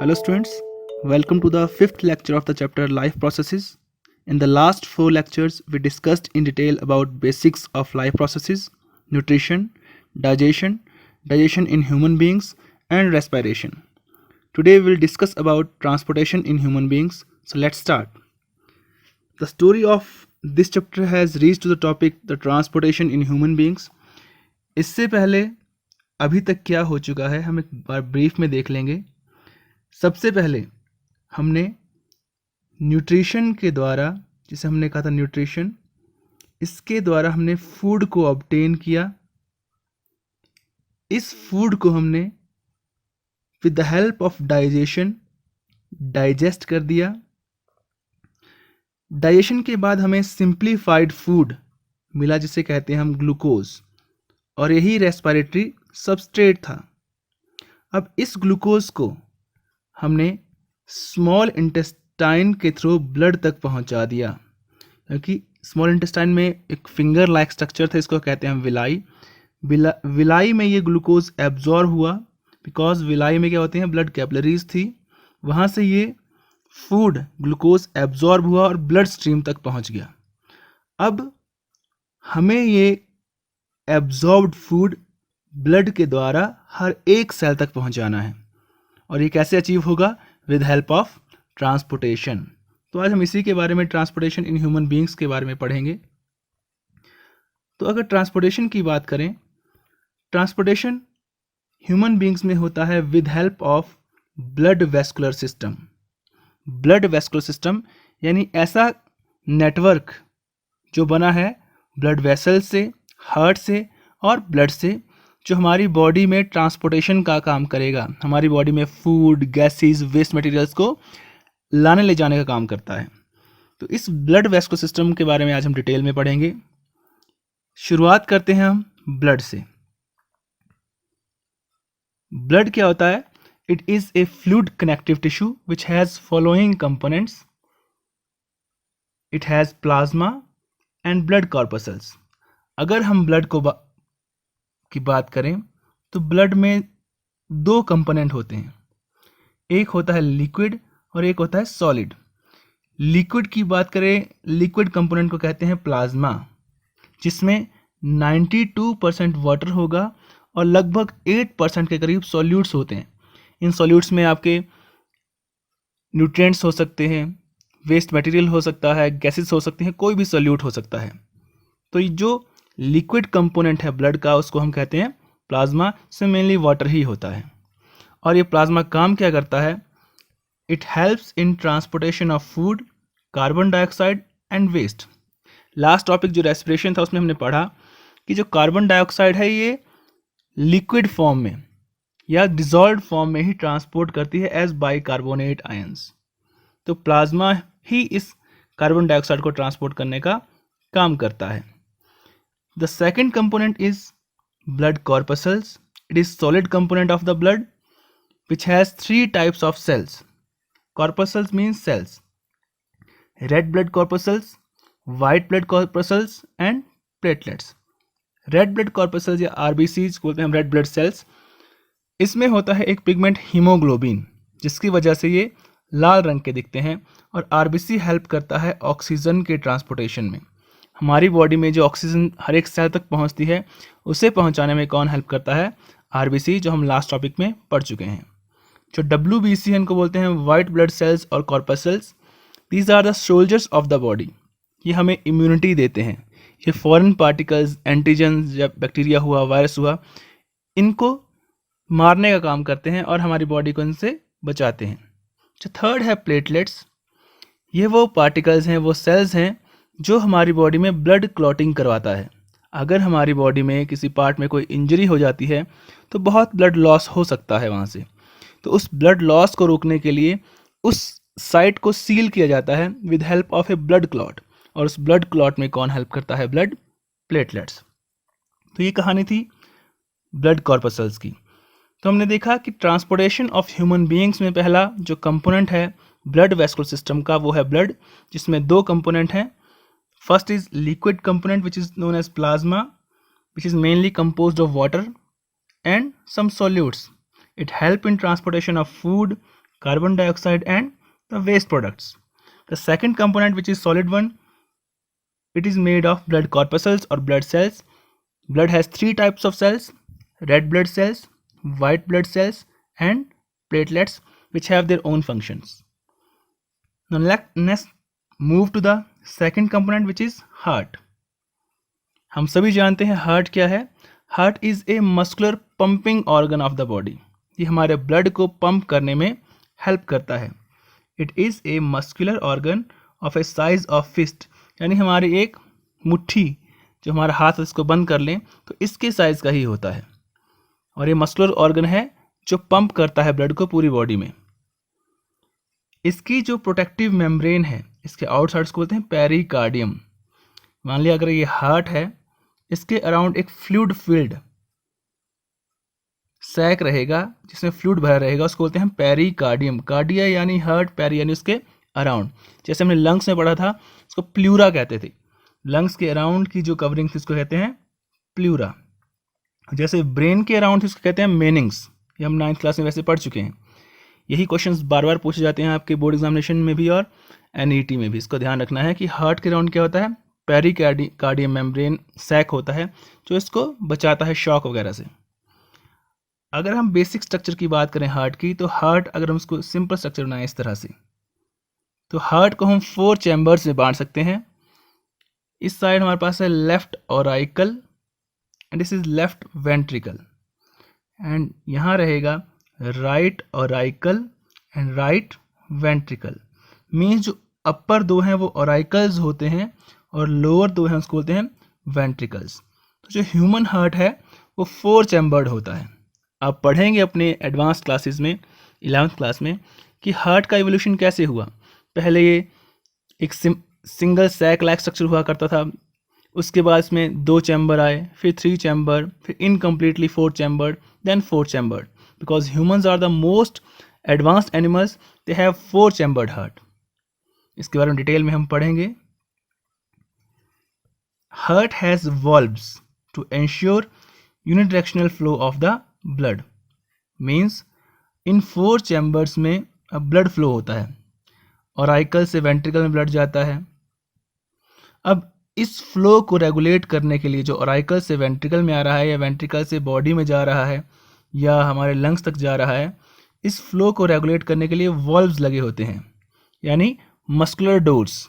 Hello students, welcome to the fifth lecture of the chapter Life Processes. In the last four lectures, we discussed in detail about basics of life processes, nutrition, digestion, digestion in human beings, and respiration. Today we will discuss about transportation in human beings. So let's start. The story of this chapter has reached to the topic the transportation in human beings. इससे पहले अभी तक क्या हो चुका है हम एक बार ब्रीफ में देख लेंगे. सबसे पहले हमने न्यूट्रिशन के द्वारा, जिसे हमने कहा था न्यूट्रिशन, इसके द्वारा हमने फूड को ऑब्टेन किया. इस फूड को हमने with the help of digestion digest कर दिया. डाइजेशन के बाद हमें सिंप्लीफाइड फूड मिला जिसे कहते हैं हम ग्लूकोज, और यही रेस्पिरेटरी सबस्ट्रेट था. अब इस ग्लूकोज को हमने स्मॉल इंटेस्टाइन के थ्रू ब्लड तक पहुंचा दिया, क्योंकि स्मॉल इंटेस्टाइन में एक फिंगर लाइक स्ट्रक्चर था, इसको कहते हैं विलाई. विलाई में ये ग्लूकोज एब्जॉर्ब हुआ, बिकॉज विलाई में क्या होते हैं, ब्लड कैपिलरीज थी. वहाँ से ये फूड ग्लूकोज एब्जॉर्ब हुआ और ब्लड स्ट्रीम तक पहुँच गया. अब हमें ये एब्जॉर्ब्ड फूड ब्लड के द्वारा हर एक सेल तक पहुँचाना है, और ये कैसे अचीव होगा, विद हेल्प ऑफ ट्रांसपोर्टेशन. तो आज हम इसी के बारे में, ट्रांसपोर्टेशन इन ह्यूमन बीइंग्स के बारे में पढ़ेंगे. तो अगर ट्रांसपोर्टेशन की बात करें, ट्रांसपोर्टेशन ह्यूमन बीइंग्स में होता है with help of blood vascular system. Blood vascular system यानी ऐसा नेटवर्क जो बना है ब्लड वेसल से, हार्ट से और ब्लड से, जो हमारी बॉडी में ट्रांसपोर्टेशन का काम करेगा. हमारी बॉडी में फूड, गैसेस, वेस्ट मटेरियल्स को लाने ले जाने का काम करता है. तो इस ब्लड वेस्कुलर सिस्टम के बारे में आज हम डिटेल में पढ़ेंगे. शुरुआत करते हैं हम ब्लड से. ब्लड क्या होता है? It is a fluid connective tissue which has following components. It has plasma and blood corpuscles. अगर हम ब्लड की बात करें तो ब्लड में दो कंपोनेंट होते हैं. एक होता है लिक्विड और एक होता है सॉलिड. लिक्विड की बात करें, लिक्विड कंपोनेंट को कहते हैं प्लाज्मा, जिसमें 92% वाटर होगा और लगभग 8% के करीब सॉल्यूट्स होते हैं. इन सॉल्यूट्स में आपके न्यूट्रिएंट्स हो सकते हैं, वेस्ट मटेरियल हो सकता है, गैसेस हो सकते हैं, कोई भी सॉल्यूट हो सकता है. तो ये जो लिक्विड कंपोनेंट है ब्लड का, उसको हम कहते हैं प्लाज्मा. से मेनली वाटर ही होता है. और ये प्लाज्मा काम क्या करता है? It helps in transportation of food, carbon dioxide and waste. Last topic जो रेस्पिरेशन था उसमें हमने पढ़ा कि जो कार्बन डाइऑक्साइड है ये लिक्विड फॉर्म में या डिजॉल्व्ड फॉर्म में ही ट्रांसपोर्ट करती है एज बाइकार्बोनेट आयंस. तो प्लाज्मा ही इस कार्बन डाइऑक्साइड को ट्रांसपोर्ट करने का काम करता है. The second component is blood corpuscles. It is solid component of the blood which has three types of cells. Corpuscles means cells. Red blood corpuscles, white blood corpuscles and platelets. Red blood corpuscles या RBCs बोलते हैं हम, red blood cells. इसमें होता है एक pigment haemoglobin, जिसकी वजह से ये लाल रंग के दिखते हैं. और RBC हेल्प करता है ऑक्सीजन के ट्रांसपोर्टेशन में. हमारी बॉडी में जो ऑक्सीजन हर एक सेल तक पहुंचती है, उसे पहुंचाने में कौन हेल्प करता है? आरबीसी, जो हम लास्ट टॉपिक में पढ़ चुके हैं. जो WBC इनको बोलते हैं वाइट ब्लड सेल्स और corpuscles. These are the soldiers of the body. ये हमें इम्यूनिटी देते हैं. ये फॉरेन पार्टिकल्स, एंटीजन, जब बैक्टीरिया हुआ, वायरस हुआ, इनको मारने का काम करते हैं और हमारी बॉडी को इनसे बचाते हैं. जो थर्ड है प्लेटलेट्स. ये वो पार्टिकल्स हैं, वो सेल्स हैं जो हमारी बॉडी में ब्लड क्लॉटिंग करवाता है. अगर हमारी बॉडी में किसी पार्ट में कोई इंजरी हो जाती है तो बहुत ब्लड लॉस हो सकता है वहाँ से. तो उस ब्लड लॉस को रोकने के लिए उस साइट को सील किया जाता है with help of A blood clot. और उस ब्लड क्लॉट में कौन हेल्प करता है? Blood platelets. तो ये कहानी थी ब्लड कॉर्पसल्स की. तो हमने देखा कि ट्रांसपोर्टेशन ऑफ ह्यूमन बीइंग्स में पहला जो कंपोनेंट है ब्लड वेस्कुलर सिस्टम का, वो है ब्लड, जिसमें दो कंपोनेंट हैं. First is liquid component which is known as plasma, which is mainly composed of water and some solutes. It help in transportation of food, carbon dioxide and the waste products. The second component, which is solid one, it is made of blood corpuscles or blood cells. Blood has three types of cells: red blood cells, white blood cells and platelets, which have their own functions. Now let's move to the second component, which is heart. हम सभी जानते हैं heart क्या है. Heart is a muscular pumping organ of the body. ये हमारे blood को pump करने में हेल्प करता है. It is a muscular organ of a size of fist, यानी हमारी एक मुट्ठी, जो हमारा हाथ इसको बंद कर लें तो इसके साइज का ही होता है. और ये मस्कुलर ऑर्गन है जो पंप करता है ब्लड को पूरी बॉडी में. इसकी जो प्रोटेक्टिव मेम्ब्रेन है, इसके आउटसाइड को बोलते हैं पेरिकार्डियम. मान लिया अगर ये हार्ट है, इसके अराउंड एक फ्लूइड फील्ड सैक रहेगा जिसमें फ्लूइड भरा रहेगा, उसको बोलते हैं पेरिकार्डियम. कार्डिया यानी हार्ट, पेरी यानी उसके अराउंड. जैसे हमने लंग्स में पढ़ा था, उसको प्लूरा कहते थे. लंग्स के अराउंड की जो कवरिंग थी उसको कहते हैं प्लूरा. जैसे ब्रेन के अराउंड थी उसको कहते हैं मेनिंग्स. ये हम 9th क्लास में वैसे पढ़ चुके हैं. यही क्वेश्चंस बार बार पूछे जाते हैं आपके बोर्ड एग्जामिनेशन में भी और NET में भी. इसको ध्यान रखना है कि हार्ट के अराउंड क्या होता है, पेरिकार्डियम मेम्ब्रेन सैक होता है जो इसको बचाता है शॉक वगैरह से. अगर हम बेसिक स्ट्रक्चर की बात करें हार्ट की, तो हार्ट अगर हम उसको सिंपल स्ट्रक्चर बनाएं इस तरह से, तो हार्ट को हम 4 चैम्बर्स में बांट सकते हैं. इस साइड हमारे पास है left auricle and this is left ventricle, and यहाँ रहेगा right auricle and right ventricle. Means जो अपर दो हैं वो ऑराइकल्स होते हैं और लोअर दो हैं उसको बोलते हैं वेंट्रिकल्स. तो जो ह्यूमन हार्ट है वो 4 चैम्बर्ड होता है. आप पढ़ेंगे अपने एडवांस क्लासेस में 11th क्लास में कि हार्ट का इवोल्यूशन कैसे हुआ. पहले ये एक सिंगल सैक लाइक स्ट्रक्चर हुआ करता था, उसके बाद इसमें 2 चैम्बर आए, फिर 3 चैम्बर, फिर incompletely 4 chambered, then 4 chambered. Because humans are the most advanced animals, they have 4 chambered heart. इसके बारे में डिटेल में हम पढ़ेंगे. Heart has valves to ensure unidirectional flow of the blood. Means in 4 chambers में ब्लड फ्लो होता है. ऑराइकल से वेंट्रिकल में ब्लड जाता है. अब इस फ्लो को रेगुलेट करने के लिए जो ऑराइकल से वेंट्रिकल में आ रहा है या वेंट्रिकल से बॉडी में जा रहा है या हमारे लंग्स तक जा रहा है, इस फ्लो को रेगुलेट करने के लिए वॉल्व्स लगे होते हैं, यानी मस्कुलर डोर्स,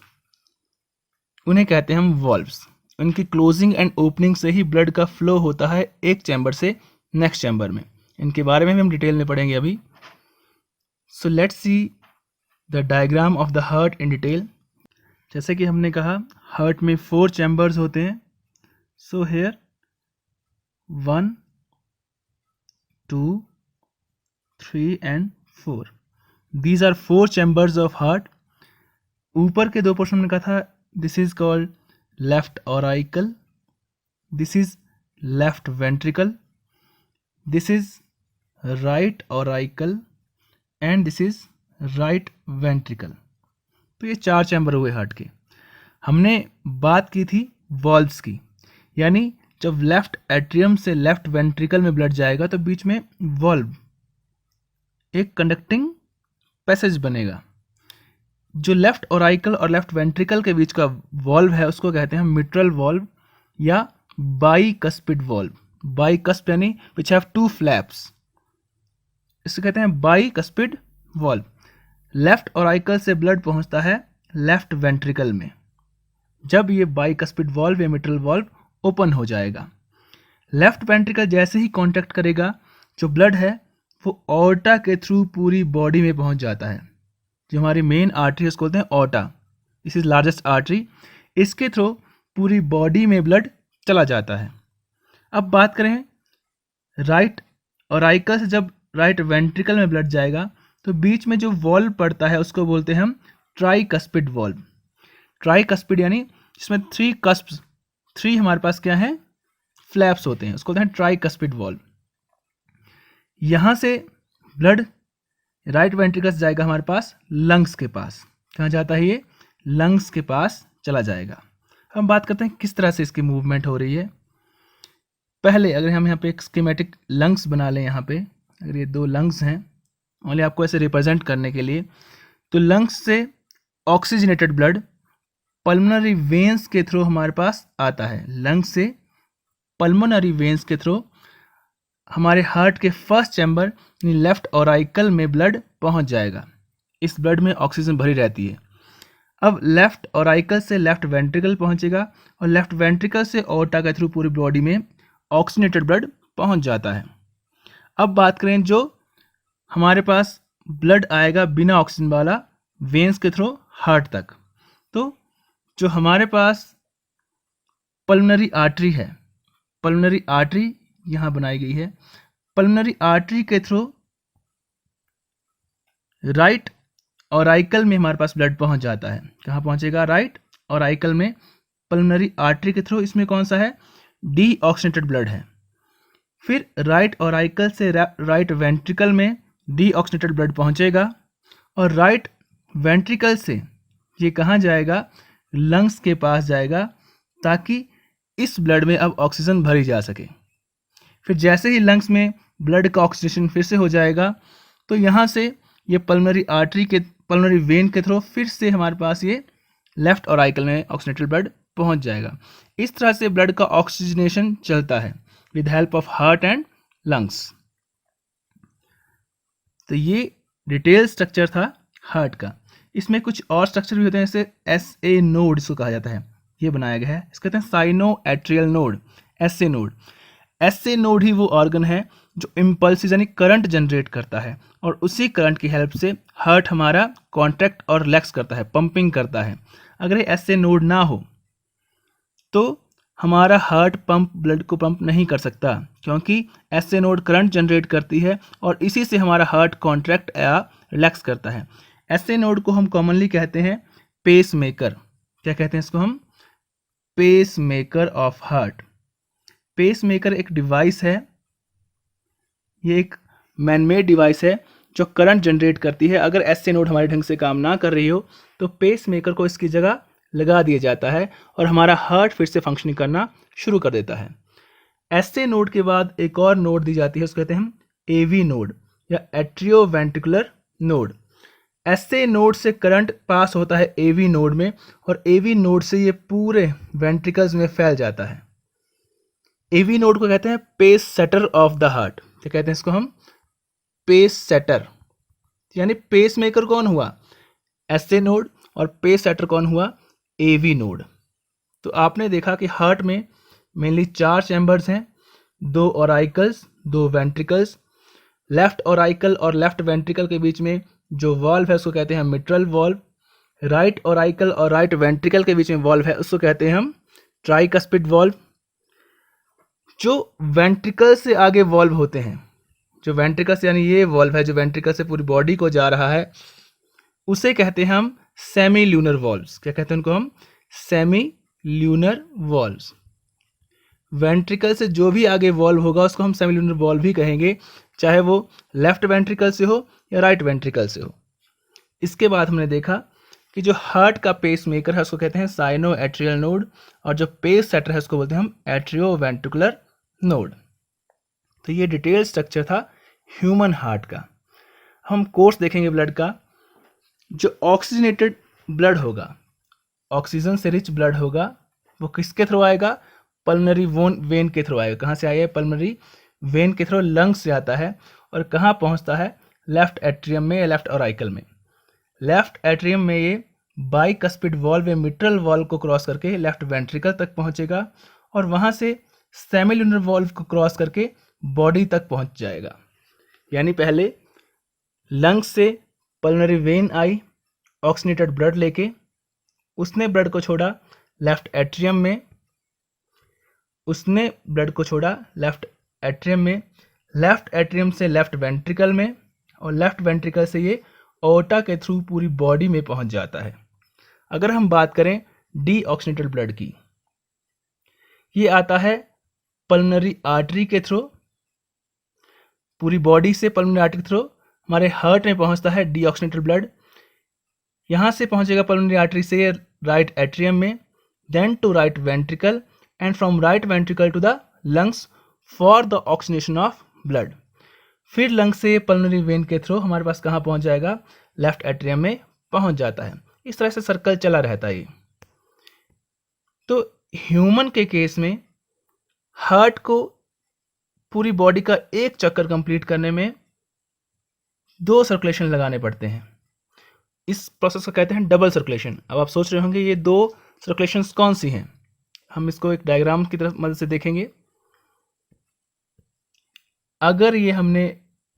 उन्हें कहते हैं हम वॉल्व्स. उनकी क्लोजिंग एंड ओपनिंग से ही ब्लड का फ्लो होता है एक चैम्बर से नेक्स्ट चैम्बर में. इनके बारे में भी हम डिटेल में पढ़ेंगे अभी. So let's see the diagram of the heart in detail. जैसे कि हमने कहा हार्ट में 4 चैम्बर्स होते हैं. So here 1, 2, 3 and 4. These are 4 chambers of heart. ऊपर के 2 पोर्शन में कहा था this is called left auricle, this is left ventricle, this is right auricle and this is right ventricle. तो ये 4 चैम्बर हुए हार्ट के. हमने बात की थी वॉल्व्स की, यानी जब लेफ्ट एट्रियम से लेफ्ट वेंट्रिकल में ब्लड जाएगा तो बीच में वॉल्व, एक कंडक्टिंग पैसेज बनेगा. जो लेफ्ट ऑराइकल और लेफ्ट वेंट्रिकल के बीच का वॉल्व है उसको कहते हैं मिट्रल वॉल्व या बाइकस्पिड वॉल्व. बाइकस्प यानी विच हैव 2 फ्लैप्स, इसको कहते हैं बाइकस्पिड वॉल्व. लेफ्ट ऑराइकल से ब्लड पहुंचता है लेफ्ट वेंट्रिकल में. जब ये बाइकस्पिड वॉल्व या मिट्रल वॉल्व ओपन हो जाएगा, लेफ्ट वेंट्रिकल जैसे ही कांटेक्ट करेगा, जो ब्लड है वो ऑर्टा के थ्रू पूरी बॉडी में पहुंच जाता है. जो हमारी मेन आर्टरी है उसको बोलते हैं aorta, this is largest artery. इसके थ्रू पूरी बॉडी में ब्लड चला जाता है. अब बात करें राइट ऑराइकल से जब राइट वेंट्रिकल में ब्लड जाएगा तो बीच में जो वॉल्व पड़ता है उसको बोलते हैं हम ट्राइकस्पिड वॉल्व. ट्राइकस्पिड यानी जिसमें 3 कस्प्स, 3 हमारे पास क्या है, फ्लैप्स होते हैं, उसको बोलते हैं ट्राइकस्पिड वॉल्व. यहाँ से ब्लड राइट वेंट्रिकल से जाएगा हमारे पास लंग्स के पास. कहाँ जाता है ये, लंग्स के पास चला जाएगा. हम बात करते हैं किस तरह से इसकी मूवमेंट हो रही है. पहले अगर हम यहाँ पे एक स्कीमेटिक लंग्स बना लें, यहाँ पे अगर ये 2 लंग्स हैं, ओनली आपको ऐसे रिप्रेजेंट करने के लिए। तो लंग्स से ऑक्सीजनेटेड ब्लड पल्मोनरी वेन्स के थ्रू हमारे पास आता है। लंग्स से पल्मोनरी वेन्स के थ्रू हमारे हार्ट के फर्स्ट चैम्बर यानी लेफ्ट ऑराइकल में ब्लड पहुंच जाएगा। इस ब्लड में ऑक्सीजन भरी रहती है। अब लेफ्ट ऑराइकल से लेफ्ट वेंट्रिकल पहुंचेगा और लेफ्ट वेंट्रिकल से ओर्टा के थ्रू पूरी बॉडी में ऑक्सीजनेटेड ब्लड पहुंच जाता है। अब बात करें जो हमारे पास ब्लड आएगा बिना ऑक्सीजन वाला वेन्स के थ्रू हार्ट तक, तो जो हमारे पास पल्मोनरी आर्टरी है, पल्मोनरी आर्टरी यहाँ बनाई गई है। पल्मोनरी आर्टरी के थ्रू राइट ऑराइकल में हमारे पास ब्लड पहुंच जाता है। कहाँ पहुंचेगा? राइट ऑराइकल में पल्मोनरी आर्टरी के थ्रू। इसमें कौन सा है? डीऑक्सीजनेटेड ब्लड है। फिर राइट ऑराइकल से राइट वेंट्रिकल में डीऑक्सीजनेटेड ब्लड पहुंचेगा और राइट वेंट्रिकल से ये कहाँ जाएगा? लंग्स के पास जाएगा, ताकि इस ब्लड में अब ऑक्सीजन भरी जा सके। फिर जैसे ही लंग्स में ब्लड का ऑक्सीजन फिर से हो जाएगा, तो यहाँ से ये पल्मोनरी वेन के थ्रू फिर से हमारे पास ये लेफ्ट ऑराइकल में ऑक्सीजनेटेड ब्लड पहुंच जाएगा। इस तरह से ब्लड का ऑक्सीजनेशन चलता है with help of heart and lungs. तो ये डिटेल स्ट्रक्चर था हार्ट का। इसमें कुछ और स्ट्रक्चर भी होते हैं, जैसे SA नोड इसको कहा जाता है, ये बनाया गया है। इसको कहते हैं sino atrial node, SA node. SA node ही वो ऑर्गन है जो इम्पल्स यानी करंट जनरेट करता है और उसी करंट की हेल्प से हार्ट हमारा कॉन्ट्रैक्ट और रिलैक्स करता है, पंपिंग करता है। अगर ये SA नोड ना हो तो हमारा हार्ट पंप ब्लड को पंप नहीं कर सकता, क्योंकि SA नोड करंट जनरेट करती है और इसी से हमारा हार्ट कॉन्ट्रैक्ट या रिलैक्स करता है। SA नोड को हम कॉमनली कहते हैं पेस मेकर। क्या कहते हैं इसको हम? Pacemaker of heart. Pacemaker एक डिवाइस है, ये एक मैनमेड डिवाइस है जो करंट जनरेट करती है। अगर SA नोड हमारे ढंग से काम ना कर रही हो तो पेस मेकर को इसकी जगह लगा दिया जाता है और हमारा हार्ट फिर से फंक्शनिंग करना शुरू कर देता है। SA नोड के बाद एक और नोड दी जाती है, उसको कहते हैं हम AV नोड या एट्रियोवेंट्रिकुलर नोड। SA नोड से करंट पास होता है AV नोड में और AV नोड से ये पूरे वेंट्रिकल्स में फैल जाता है। AV नोड को कहते हैं pacesetter of the heart. क्या कहते हैं इसको हम? Pacesetter. यानी पेस मेकर कौन हुआ? SA node. और पेस सेटर कौन हुआ? AV node. तो आपने देखा कि हार्ट में मेनली 4 चैम्बर्स हैं, 2 ऑराइकल्स, 2 वेंट्रिकल्स। लेफ्ट ऑराइकल और लेफ्ट वेंट्रिकल के बीच में जो वॉल्व है उसको कहते हैं मिट्रल वॉल्व। राइट ऑराइकल और राइट वेंट्रिकल के बीच में वॉल्व है, उसको कहते हैं हम ट्राइकस्पिड वॉल्व। जो वेंट्रिकल से आगे वॉल्व होते हैं, जो वेंट्रिकल से यानी ये वॉल्व है जो वेंट्रिकल से पूरी बॉडी को जा रहा है, उसे कहते हैं हम सेमी ल्यूनर वॉल्व्स। क्या कहते हैं उनको हम? Semi lunar valves. वेंट्रिकल से जो भी आगे वॉल्व होगा उसको हम सेमी ल्यूनर वॉल्व भी कहेंगे, चाहे वो लेफ्ट वेंट्रिकल से हो या राइट वेंट्रिकल से हो। इसके बाद हमने देखा कि जो हार्ट का पेस मेकर है उसको कहते हैं साइनो एट्रियल नोड और जो पेस सेटर है उसको बोलते हैं हम एट्रियोवेंट्रिकुलर नोड। तो ये डिटेल स्ट्रक्चर था ह्यूमन हार्ट का। हम कोर्स देखेंगे ब्लड का। जो ऑक्सीजनेटेड ब्लड होगा, ऑक्सीजन से रिच ब्लड होगा, वो किसके थ्रू आएगा? पल्मोनरी वेन के थ्रू आएगा। कहाँ से आएगा? पल्मोनरी वेन के थ्रू लंग्स से आता है और कहाँ पहुँचता है? लेफ्ट एट्रियम में या लेफ्ट ऑराइकल में। लेफ्ट एट्रियम में ये बाइकस्पिड वॉल्व या मिट्रल वॉल्व को क्रॉस करके लेफ्ट वेंट्रिकल तक पहुँचेगा और वहाँ से सेमिल्यूनर वॉल्व को क्रॉस करके बॉडी तक पहुँच जाएगा। यानी पहले लंग्स से pulmonary when I oxygenated blood लेके, उसने ब्लड को छोड़ा लेफ्ट एट्रियम में, उसने ब्लड को छोड़ा लेफ्ट एट्रियम में, लेफ्ट एट्रियम से लेफ्ट वेंट्रिकल में और लेफ्ट वेंट्रिकल से ये ओर्टा के थ्रू पूरी बॉडी में पहुंच जाता है। अगर हम बात करें डीऑक्सीजनेटेड ब्लड की, ये आता है पल्मोनरी आर्टरी के थ्रू, पूरी बॉडी से पल्मोनरी आर्टरी के थ्रू हमारे हार्ट में पहुंचता है डीऑक्सीजनेटेड ब्लड। यहाँ से पहुंचेगा पल्मोनरी आर्टरी से राइट एट्रियम में, then to right ventricle and from right ventricle to the lungs for the oxygenation of blood. फिर लंग से पल्मोनरी वेन के थ्रू हमारे पास कहाँ पहुँच जाएगा, लेफ्ट एट्रियम में पहुँच जाता है। इस तरह से सर्कल चला रहता है। तो ह्यूमन के केस में हार्ट को पूरी बॉडी का एक चक्कर कंप्लीट करने में 2 सर्कुलेशन लगाने पड़ते हैं। इस प्रोसेस को कहते हैं डबल सर्कुलेशन। अब आप सोच रहे होंगे ये 2 सर्कुलेशंस कौन सी हैं। हम इसको एक डायग्राम की तरफ मदद से देखेंगे। अगर ये हमने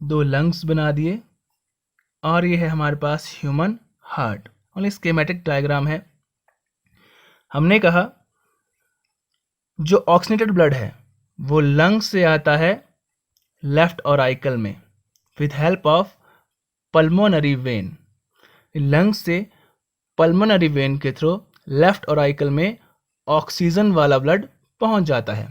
2 लंग्स बना दिए और ये है हमारे पास ह्यूमन हार्ट, और स्कीमेटिक डायग्राम है। हमने कहा जो ऑक्सीनेटेड ब्लड है वो लंग्स से आता है लेफ्ट ऑराइकल में with help of pulmonary vein. Lungs से पल्मोनरी वेन के थ्रू लेफ्ट ऑराइकल में ऑक्सीजन वाला ब्लड पहुंच जाता है।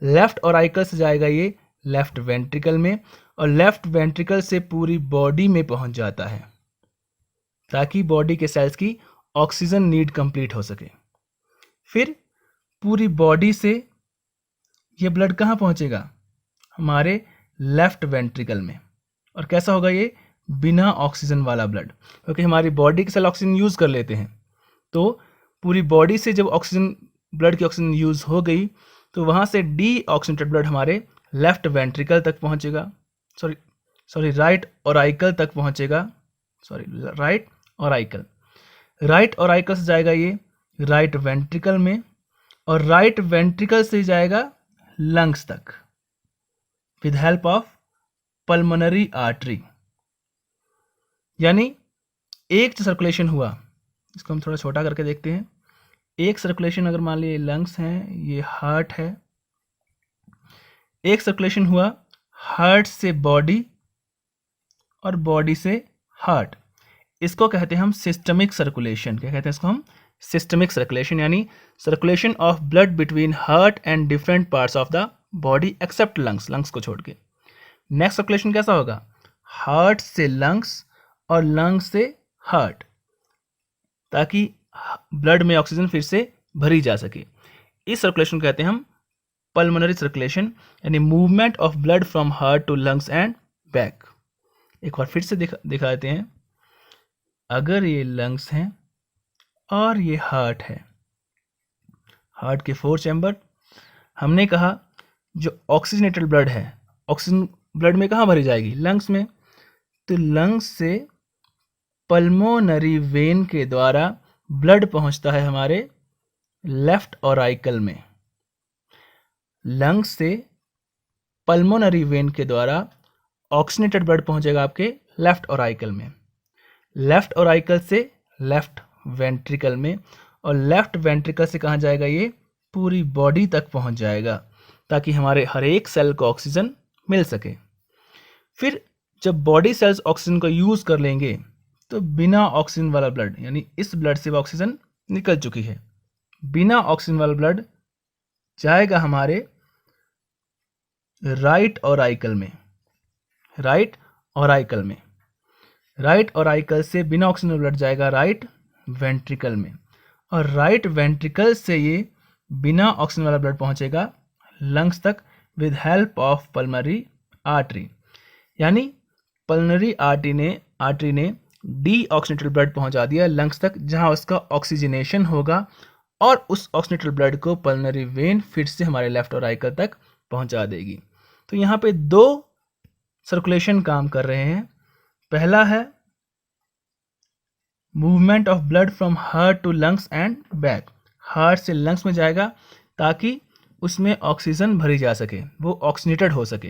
लेफ्ट ऑराइकल से जाएगा ये लेफ्ट वेंट्रिकल में, और लेफ्ट वेंट्रिकल से पूरी बॉडी में पहुंच जाता है ताकि बॉडी के सेल्स की ऑक्सीजन नीड कंप्लीट हो सके। फिर पूरी बॉडी से ये ब्लड कहाँ पहुंचेगा, हमारे लेफ्ट वेंट्रिकल में। और कैसा होगा ये, बिना ऑक्सीजन वाला ब्लड, क्योंकि हमारी बॉडी के सेल ऑक्सीजन यूज़ कर लेते हैं। तो पूरी बॉडी से जब ऑक्सीजन, ब्लड की ऑक्सीजन यूज़ हो गई तो वहाँ से डीऑक्सीनेटेड ब्लड हमारे लेफ्ट वेंट्रिकल तक पहुँचेगा, राइट ऑराइकल तक पहुँचेगा, राइट ऑराइकल से जाएगा ये राइट वेंट्रिकल में, और राइट वेंट्रिकल से जाएगा लंग्स तक with help of pulmonary artery. यानी एक जो सर्कुलेशन हुआ, इसको हम थोड़ा छोटा करके देखते हैं। एक सर्कुलेशन अगर मान लीजिए लंग्स हैं, ये हार्ट है, एक सर्कुलेशन हुआ हार्ट से बॉडी और बॉडी से हार्ट, इसको कहते हैं हम सिस्टमिक सर्कुलेशन। क्या कहते हैं इसको हम, सिस्टमिक सर्कुलेशन, यानी circulation of blood between heart and different parts of the body except lungs, lungs को छोड़ के। नेक्स्ट सर्कुलेशन कैसा होगा, हार्ट से लंग्स और लंग्स से हार्ट, ताकि ब्लड में ऑक्सीजन फिर से भरी जा सके। इस सर्कुलेशन को कहते हैं हम पल्मोनरी सर्कुलेशन, यानी movement of blood from heart to lungs and back. एक बार फिर से दिखा देते हैं। अगर ये लंग्स हैं और ये हार्ट है, हार्ट के 4 चैम्बर, हमने कहा जो ऑक्सीजनेटेड ब्लड है, ऑक्सीजन ब्लड में कहाँ भरी जाएगी, लंग्स में। तो लंग्स से पल्मोनरी वेन के द्वारा ब्लड पहुंचता है हमारे लेफ्ट ऑराइकल में। लंग्स से पल्मोनरी वेन के द्वारा ऑक्सीनेटेड ब्लड पहुंचेगा आपके लेफ्ट ऑराइकल में, लेफ्ट ऑराइकल से लेफ्ट वेंट्रिकल में, और लेफ्ट वेंट्रिकल से कहाँ जाएगा, ये पूरी बॉडी तक पहुंच जाएगा ताकि हमारे हर एक सेल को ऑक्सीजन मिल सके। फिर जब बॉडी सेल्स ऑक्सीजन को यूज़ कर लेंगे तो बिना ऑक्सीजन वाला ब्लड, यानी इस ब्लड से ऑक्सीजन निकल चुकी है, बिना ऑक्सीजन वाला ब्लड जाएगा हमारे राइट ऑराइकल में, राइट ऑराइकल से बिना ऑक्सीजन ब्लड जाएगा राइट वेंट्रिकल में, और राइट वेंट्रिकल से ये बिना ऑक्सीजन वाला ब्लड पहुंचेगा लंग्स तक with help of pulmonary artery. यानी पल्मोनरी आर्टरी ने डीऑक्सीनेटेड ब्लड पहुंचा दिया लंग्स तक, जहां उसका ऑक्सीजनेशन होगा, और उस ऑक्सीनेटेड ब्लड को पल्मोनरी वेन फिर से हमारे लेफ्ट ऑराइकल तक पहुंचा देगी। तो यहाँ पे 2 सर्कुलेशन काम कर रहे हैं। पहला है movement of blood from heart to lungs and back, heart से लंग्स में जाएगा ताकि उसमें ऑक्सीजन भरी जा सके, वो ऑक्सीनेटेड हो सके।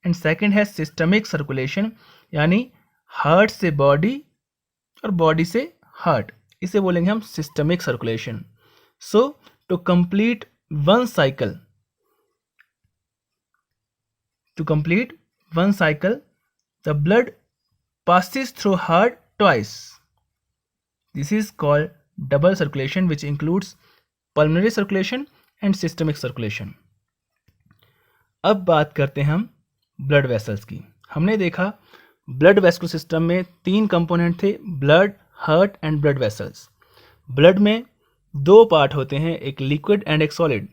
एंड सेकंड है सिस्टमिक सर्कुलेशन, यानी हार्ट से बॉडी और बॉडी से हार्ट, इसे बोलेंगे हम systemic circulation. So to complete one cycle, the blood passes through heart twice. This is called double circulation, which includes pulmonary circulation and systemic circulation. अब बात करते हैं हम ब्लड वेसल्स की। हमने देखा ब्लड वेस्कुलर सिस्टम में 3 कंपोनेंट थे, blood, heart and blood vessels. Blood में 2 पार्ट होते हैं, एक लिक्विड एंड एक सॉलिड।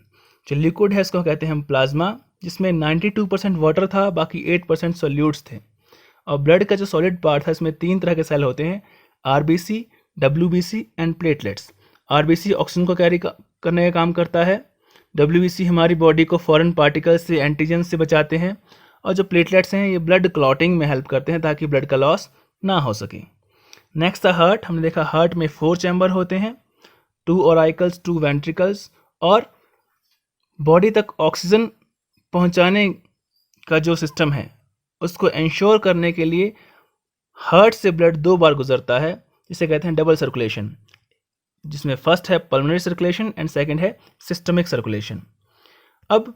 जो लिक्विड है इसको कहते हैं हम प्लाज्मा, जिसमें 92% वाटर था, बाकी 8% सोल्यूट्स थे। और ब्लड का जो सॉलिड पार्ट था, इसमें 3 तरह के सेल होते हैं, RBC, WBC and platelets. RBC oxygen को कैरी करने का काम करता है, डब्ल्यूबीसी हमारी बॉडी को फॉरेन पार्टिकल्स से, एंटीजन से बचाते हैं, और जो प्लेटलेट्स हैं ये ब्लड क्लॉटिंग में हेल्प करते हैं ताकि ब्लड का लॉस ना हो सके। नेक्स्ट था हार्ट। हमने देखा हार्ट में 4 चैम्बर होते हैं, 2 ओराइकल्स, 2 वेंट्रिकल्स, और बॉडी तक ऑक्सीजन पहुंचाने का जो सिस्टम है उसको इंश्योर करने के लिए हार्ट से ब्लड 2 बार गुजरता है, जिसे कहते हैं डबल सर्कुलेशन, जिसमें फर्स्ट है पल्मोनरी सर्कुलेशन एंड सेकंड है सिस्टमिक सर्कुलेशन। अब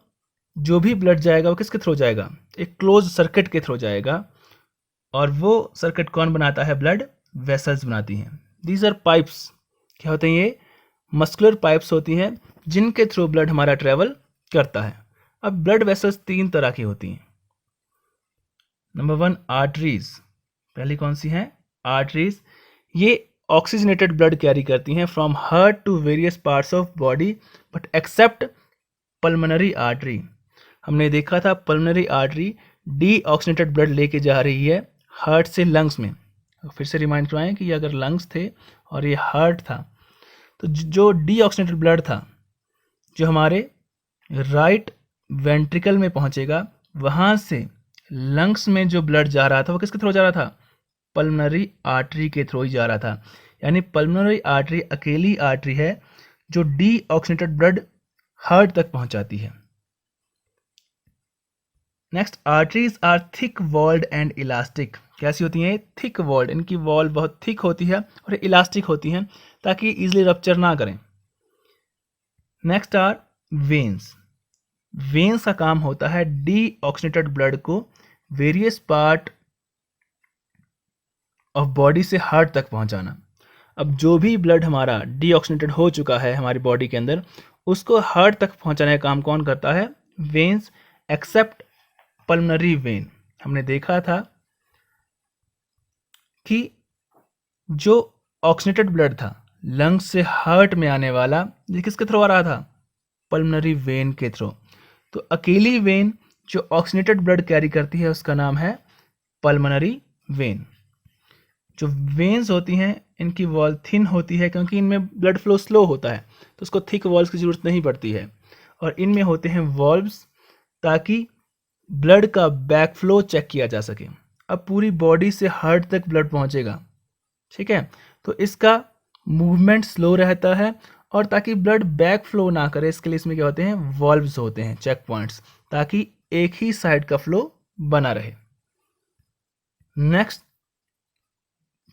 जो भी ब्लड जाएगा वो किसके थ्रू जाएगा? एक क्लोज सर्किट के थ्रू जाएगा, और वो सर्किट कौन बनाता है? ब्लड वेसल्स बनाती हैं। These are pipes. क्या होते हैं ये? मस्कुलर पाइप्स होती हैं जिनके थ्रू ब्लड हमारा ट्रेवल करता है। अब ब्लड वेसल्स 3 तरह की होती हैं। Number 1 arteries. पहली कौन सी है? आर्टरीज। ये ऑक्सीजनेटेड ब्लड कैरी करती हैं from heart to various parts of body but except pulmonary artery. हमने देखा था पल्मोनरी आर्टरी डीऑक्सीजनेटेड ब्लड लेके जा रही है हार्ट से लंग्स में। फिर से रिमाइंड करवाएं कि अगर लंग्स थे और ये हार्ट था, तो जो डीऑक्सीजनेटेड ब्लड था जो हमारे राइट वेंट्रिकल में पहुंचेगा, वहां से लंग्स में जो ब्लड जा रहा था वो किसके थ्रू जा रहा था? पल्मोनरी आर्टरी के थ्रू ही जा रहा था। यानी पल्मोनरी आर्टरी अकेली आर्टरी है जो डीऑक्सीजनेटेड ब्लड हार्ट तक पहुंचाती है। Next, arteries are thick walled and elastic. कैसी होती हैं? थिक वॉल्ड, इनकी वॉल बहुत थिक होती है और इलास्टिक होती हैं ताकि इजीली रप्चर ना करें। Next are veins. वेन्स का काम होता है डीऑक्सीजनेटेड ब्लड को वेरियस पार्ट ऑफ बॉडी से हार्ट तक पहुंचाना। अब जो भी ब्लड हमारा डीऑक्सीजनेटेड हो चुका है हमारी बॉडी के अंदर, उसको हार्ट तक पहुंचाने का काम कौन करता है? Veins, accept pulmonary vein. हमने देखा था कि जो ऑक्सीजनेटेड ब्लड था लंग्स से हार्ट में आने वाला, ये किसके थ्रू आ रहा था? पल्मोनरी वेन के थ्रू। तो अकेली वेन जो ऑक्सीजनेटेड ब्लड कैरी करती है उसका नाम है पल्मोनरी वेन। जो वेन्स होती हैं इनकी वॉल थिन होती है क्योंकि इनमें ब्लड फ्लो स्लो होता है, तो उसको थिक वॉल्स की जरूरत नहीं पड़ती है। और इनमें होते हैं वॉल्व्स ताकि ब्लड का बैक फ्लो चेक किया जा सके। अब पूरी बॉडी से हार्ट तक ब्लड पहुंचेगा, ठीक है, तो इसका मूवमेंट स्लो रहता है, और ताकि ब्लड बैक फ्लो ना करे इसके लिए इसमें क्या होते हैं? वॉल्व्स होते हैं, चेक पॉइंट्स, ताकि एक ही साइड का फ्लो बना रहे। नेक्स्ट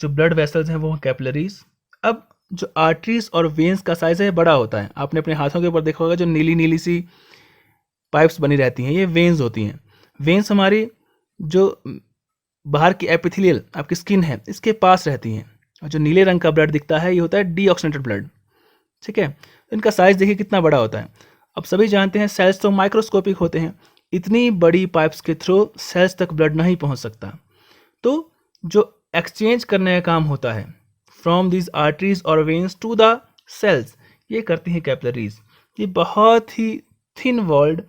जो ब्लड वेसल्स हैं वो हैं कैपिलरीज। अब जो आर्टरीज और वेन्स का साइज है बड़ा होता है। आपने अपने हाथों के ऊपर देखा होगा जो नीली नीली सी पाइप्स बनी रहती हैं, ये वेन्स होती हैं। वेन्स हमारी जो बाहर की एपिथेलियल आपकी स्किन है इसके पास रहती हैं, और जो नीले रंग का ब्लड दिखता है ये होता है डीऑक्सीजनेटेड ब्लड, ठीक है। तो इनका साइज देखिए कितना बड़ा होता है। अब सभी जानते हैं सेल्स तो माइक्रोस्कोपिक होते हैं, इतनी बड़ी पाइप्स के थ्रू सेल्स तक ब्लड नहीं पहुंच सकता। तो जो एक्सचेंज करने का काम होता है फ्रॉम दिस आर्टरीज और वेन्स टू द सेल्स, ये करती हैं कैपिलरीज। ये बहुत ही थिन वॉल्ड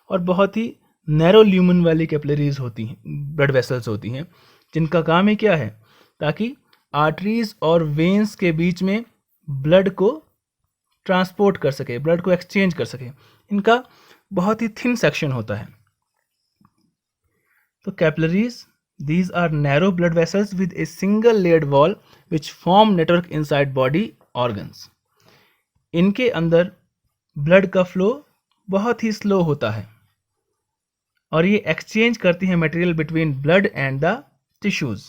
और बहुत ही नैरो ल्यूमन वाली कैपिलरीज होती हैं, ब्लड वेसल्स होती हैं, जिनका काम ही क्या है? ताकि आर्टरीज और वेन्स के बीच में ब्लड को ट्रांसपोर्ट कर सके, ब्लड को एक्सचेंज कर सके। इनका बहुत ही थिन सेक्शन होता है। तो capillaries, these are narrow blood vessels with a single layered wall which form network inside body organs. इनके अंदर ब्लड का फ्लो बहुत ही स्लो होता है और ये एक्सचेंज करती हैं material between blood and the tissues.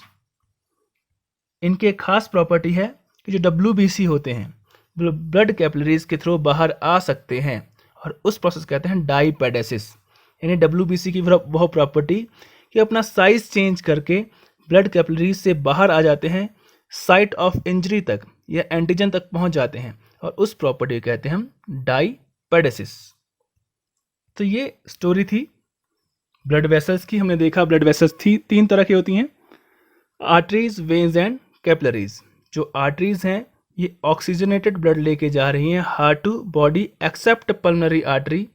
इनके एक खास प्रॉपर्टी है कि जो WBC होते हैं ब्लड कैपिलरीज के थ्रू बाहर आ सकते हैं, और उस प्रोसेस कहते हैं डाईपेडेसिस। यानी WBC की वह प्रॉपर्टी कि अपना साइज चेंज करके ब्लड कैपिलरीज से बाहर आ जाते हैं, साइट ऑफ इंजरी तक या एंटीजन तक पहुंच जाते हैं, और उस प्रॉपर्टी को कहते हैं हम डाईपेडेसिस। तो ये स्टोरी थी ब्लड वेसल्स की। हमने देखा ब्लड वेसल्स 3 तरह की होती हैं, आर्टरीज, वेन्स एंड कैपिलरीज। जो आर्टरीज हैं ये ऑक्सीजनेटेड ब्लड लेके जा रही हैं heart to body except pulmonary artery.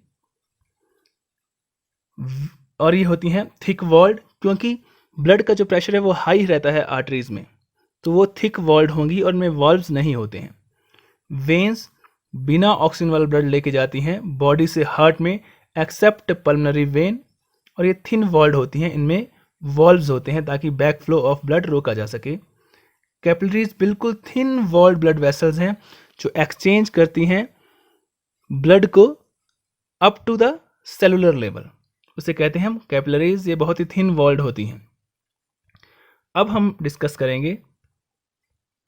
और ये होती हैं थिक वॉल्ड, क्योंकि ब्लड का जो प्रेशर है वो हाई रहता है आर्टरीज में, तो वो थिक वॉल्ड होंगी और उनमें वॉल्व्स नहीं होते हैं। वेन्स बिना ऑक्सीजन वाला ब्लड लेके जाती हैं बॉडी से हार्ट में, एक्सेप्ट पल्मोनरी वेन, और ये थिन वॉल्ड होती हैं, इनमें वॉल्व्स होते हैं ताकि बैक फ्लो ऑफ ब्लड रोका जा सके। कैपिलरीज बिल्कुल थिन वॉल्ड ब्लड वेसल्स हैं जो एक्सचेंज करती हैं ब्लड को up to the cellular level, उसे कहते हैं हम कैपिलरीज। ये बहुत ही थिन वॉल्ड होती हैं। अब हम डिस्कस करेंगे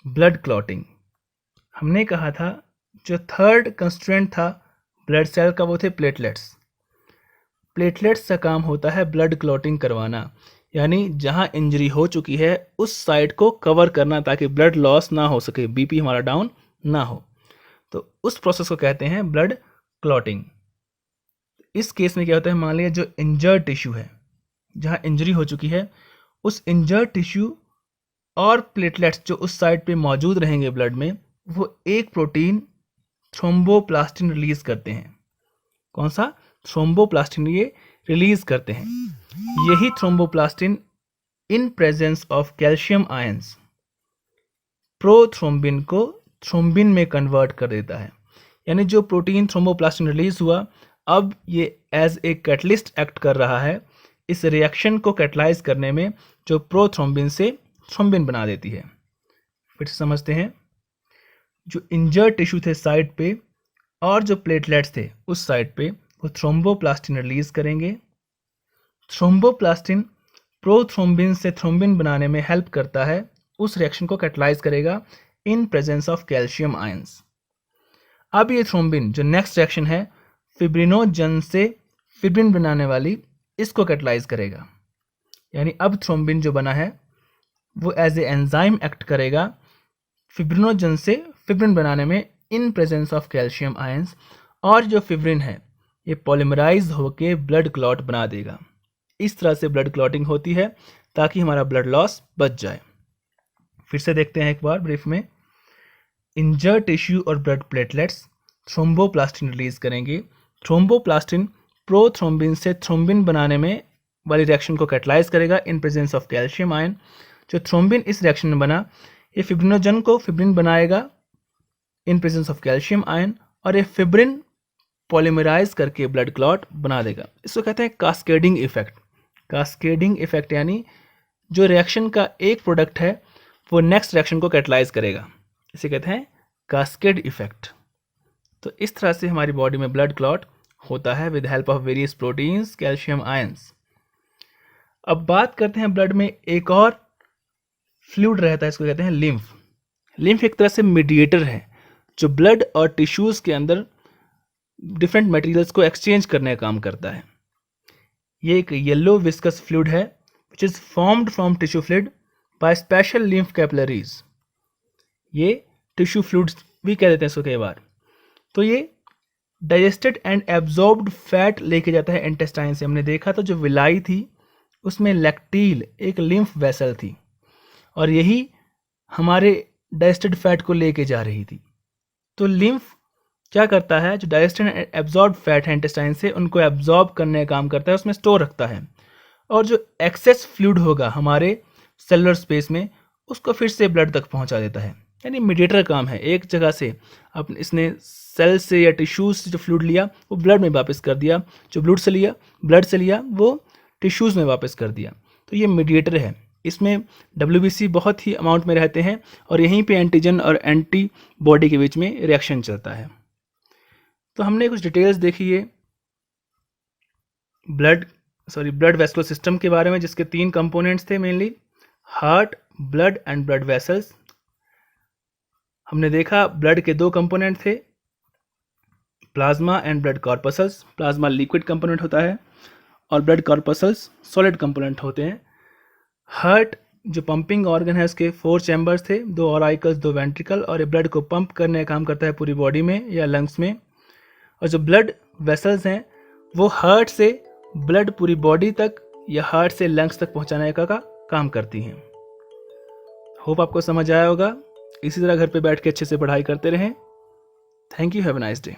ब्लड क्लॉटिंग। हमने कहा था जो थर्ड कंस्ट्रेंट था ब्लड सेल का वो थे प्लेटलेट्स। प्लेटलेट्स का काम होता है ब्लड क्लॉटिंग करवाना, यानी जहां इंजरी हो चुकी है उस साइड को कवर करना ताकि ब्लड लॉस ना हो सके, बीपी हमारा डाउन ना हो। तो उस प्रोसेस को कहते हैं ब्लड क्लॉटिंग। इस केस में क्या होता है, मान लिया जो इंजर्ड टिश्यू है, जहां इंजरी हो चुकी है, उस इंजर्ड टिश्यू और प्लेटलेट्स जो उस साइड पे मौजूद रहेंगे ब्लड में, वो एक प्रोटीन थ्रोम्बोप्लास्टिन रिलीज करते हैं। कौन सा? थ्रोम्बोप्लास्टिन ये रिलीज करते हैं। यही thromboplastin in presence of calcium ions prothrombin को थ्रोम्बिन में कन्वर्ट कर देता है। यानी जो प्रोटीन थ्रोम्बोप्लास्टिन रिलीज हुआ, अब ये एज ए कैटलिस्ट एक्ट कर रहा है इस रिएक्शन को कैटलाइज करने में, जो प्रोथ्रोम्बिन से थ्रोम्बिन बना देती है। फिर से समझते हैं, जो इंजर्ड टिश्यू थे साइड पे और जो प्लेटलेट्स थे उस साइड पे, वो थ्रोम्बोप्लास्टिन रिलीज करेंगे। थ्रोम्बोप्लास्टिन प्रोथ्रोम्बिन से थ्रोम्बिन बनाने में हेल्प करता है, उस रिएक्शन को कैटलाइज करेगा in presence of calcium ions. अब ये थ्रोम्बिन जो नेक्स्ट रिएक्शन है फिब्रिनोजन से फिब्रिन बनाने वाली, इसको कैटलाइज करेगा। यानी अब थ्रोम्बिन जो बना है वो एज ए एंजाइम एक्ट करेगा फिब्रिनोजन से फिब्रिन बनाने में in presence of calcium ions, और जो फिब्रिन है ये पॉलीमराइज होके ब्लड क्लॉट बना देगा। इस तरह से ब्लड क्लॉटिंग होती है ताकि हमारा ब्लड लॉस बच जाए। फिर से देखते हैं एक बार ब्रीफ में। इंजर्ड टिश्यू और ब्लड प्लेटलेट्स थ्रोम्बोप्लास्टिन रिलीज करेंगे। थ्रोम्बोप्लास्टिन प्रोथ्रोम्बिन से थ्रोम्बिन बनाने में वाली रिएक्शन को कैटलाइज करेगा in presence of calcium ion. जो थ्रोम्बिन इस रिएक्शन में बना, ये फिब्रिनोजन को फिब्रिन बनाएगा in presence of calcium ion, और ये फिब्रिन पॉलीमराइज करके ब्लड क्लॉट बना देगा। इसको कहते हैं कास्केडिंग इफेक्ट। कास्केडिंग इफेक्ट यानी जो रिएक्शन का एक प्रोडक्ट है वो नेक्स्ट रिएक्शन को कैटलाइज करेगा, इसे कहते हैं कास्केड इफेक्ट। तो इस तरह से हमारी बॉडी में ब्लड क्लॉट होता है with help of various proteins, calcium ions. अब बात करते हैं ब्लड में एक और फ्लूइड रहता है, इसको कहते हैं लिम्फ। लिम्फ एक तरह से मीडिएटर है जो ब्लड और टिश्यूज के अंदर डिफरेंट मटेरियल्स को एक्सचेंज करने का काम करता है। ये एक येलो विस्कस फ्लूइड है which is formed from tissue fluid by special lymph capillaries. ये टिश्यू फ्लूइड्स भी कह देते हैं इसको कई बार। तो ये डाइजेस्टेड एंड एब्जॉर्ब्ड फैट लेके जाता है इंटेस्टाइन से। हमने देखा तो जो विलाई थी उसमें लैक्टील एक लिम्फ वेसल थी, और यही हमारे डाइजेस्टेड फैट को लेके जा रही थी। तो लिम्फ क्या करता है, जो डाइजेस्टेड एंड एब्जॉर्ब फैट है इंटेस्टाइन से, उनको एब्जॉर्ब करने का काम करता है, उसमें स्टोर रखता है, और जो एक्सेस फ्लूइड होगा हमारे सेलुलर स्पेस में उसको फिर से ब्लड तक पहुंचा देता है। यानी मीडिएटर काम है, एक जगह से अपने इसने सेल से या टिश्यूज से जो फ्लूइड लिया वो ब्लड में वापस कर दिया, जो ब्लड से लिया वो टिश्यूज में वापस कर दिया। तो ये मीडिएटर है। इसमें WBC बहुत ही अमाउंट में रहते हैं, और यहीं पे एंटीजन और एंटीबॉडी के बीच में रिएक्शन चलता है। तो हमने कुछ डिटेल्स देखी है ब्लड वेस्कुलर सिस्टम के बारे में, जिसके 3 कंपोनेंट्स थे mainly, heart, blood and blood vessels. हमने देखा ब्लड के 2 कंपोनेंट थे, plasma and blood corpuscles. Plasma liquid component होता है और ब्लड कॉर्पसल्स सॉलिड कंपोनेंट होते हैं। हार्ट जो पंपिंग ऑर्गन है उसके 4 चैम्बर्स थे, 2 ऑराइकल्स, 2 वेंट्रिकल, और ये ब्लड को पंप करने का काम करता है पूरी बॉडी में या लंग्स में। और जो ब्लड वेसल्स हैं वो हार्ट से ब्लड पूरी बॉडी तक या हार्ट से लंग्स तक पहुंचाने का काम करती हैं। होप आपको समझ आया होगा। इसी तरह घर पे बैठ के अच्छे से पढ़ाई करते रहें। Thank you, have a nice day.